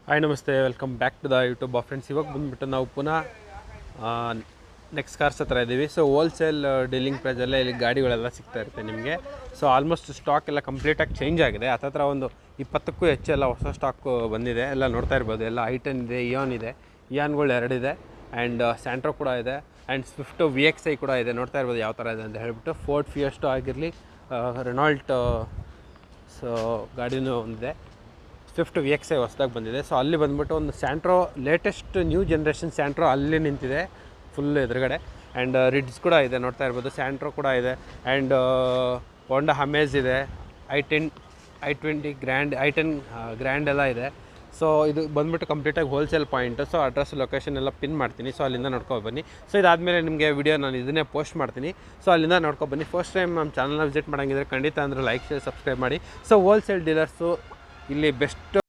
Hi ನಮಸ್ತೆ, welcome back to the YouTube friends. ಇವಾಗ ಬಂದುಬಿಟ್ಟು ನಾವು ಪುನಃ ನೆಕ್ಸ್ಟ್ ಕಾರ್ಸ್ ಹತ್ರ ಇದ್ದೀವಿ. ಸೊ ಹೋಲ್ಸೇಲ್ ಡೀಲಿಂಗ್ ಪ್ರೈಸಲ್ಲೇ ಇಲ್ಲಿ ಗಾಡಿಗಳೆಲ್ಲ ಸಿಗ್ತಾ ಇರುತ್ತೆ ನಿಮಗೆ. ಸೊ ಆಲ್ಮೋಸ್ಟ್ ಸ್ಟಾಕ್ ಎಲ್ಲ ಕಂಪ್ಲೀಟಾಗಿ ಚೇಂಜ್ ಆಗಿದೆ. ಹತ್ತತ್ರ ಒಂದು 20ಕ್ಕೂ ಹೆಚ್ಚೆಲ್ಲ ಹೊಸ ಸ್ಟಾಕು ಬಂದಿದೆ. ಎಲ್ಲ ನೋಡ್ತಾ ಇರ್ಬೋದು. ಎಲ್ಲ ಐಟನ್ ಇದೆ, ಇಯಾನ್ ಇದೆ, ಇಯಾನ್ಗಳು 2 ಇದೆ, ಆ್ಯಂಡ್ ಸ್ಯಾಂಟ್ರೋ ಕೂಡ ಇದೆ, ಆ್ಯಂಡ್ ಸ್ವಿಫ್ಟು VXI ಕೂಡ ಇದೆ. ನೋಡ್ತಾ ಇರ್ಬೋದು ಯಾವ ಥರ ಇದೆ ಅಂತ ಹೇಳ್ಬಿಟ್ಟು. ಫೋರ್ಡ್ ಫಿಯಸ್ಟೋ ಆಗಿರಲಿ, ರೆನಾಲ್ಟ್ ಸೊ ಗಾಡಿನೂ ಒಂದಿದೆ. ಸ್ವಿಫ್ಟ್ VXI ಹೊಸದಾಗಿ ಬಂದಿದೆ. ಸೊ ಅಲ್ಲಿ ಬಂದುಬಿಟ್ಟು ಒಂದು Santro latest new generation Santro ಅಲ್ಲಿ ನಿಂತಿದೆ ಫುಲ್ ಎದುರುಗಡೆ. ಆ್ಯಂಡ್ ರಿಡ್ಸ್ ಕೂಡ ಇದೆ, ನೋಡ್ತಾ ಇರ್ಬೋದು. ಸ್ಯಾಂಟ್ರೋ ಕೂಡ ಇದೆ, ಆ್ಯಂಡ್ ಹೋಂಡಾ ಅಮೇಜ್ ಇದೆ, i20 ಗ್ರ್ಯಾಂಡ್ ಎಲ್ಲ ಇದೆ. ಸೊ ಇದು ಬಂದುಬಿಟ್ಟು ಕಂಪ್ಲೀಟಾಗಿ wholesale point. So address location ಎಲ್ಲ ಪಿನ್ ಮಾಡ್ತೀನಿ. ಸೊ ಅಲ್ಲಿಂದ ನೋಡ್ಕೊಂಡು ಬನ್ನಿ. ಸೊ ಇದಾದಮೇಲೆ ನಿಮಗೆ ವಿಡಿಯೋ ನಾನು ಇದನ್ನೇ ಪೋಸ್ಟ್ ಮಾಡ್ತೀನಿ. ಸೊ ಅಲ್ಲಿಂದ ನೋಡ್ಕೊಂಡು ಬನ್ನಿ. ಫಸ್ಟ್ ಟೈಮ್ ನಮ್ಮ ಚಾನಲ್ನ ವಿಸಿಟ್ ಮಾಡೋಂಗಿದ್ರೆ ಖಂಡಿತ ಅಂದರೆ ಲೈಕ್, ಶೇರ್, ಸಬ್ಸ್ಕ್ರೈಬ್ ಮಾಡಿ. ಸೊ ಹೋಲ್ಸೇಲ್ ಡೀಲರ್ಸು ಇಲ್ಲಿ ಬೆಸ್ಟ್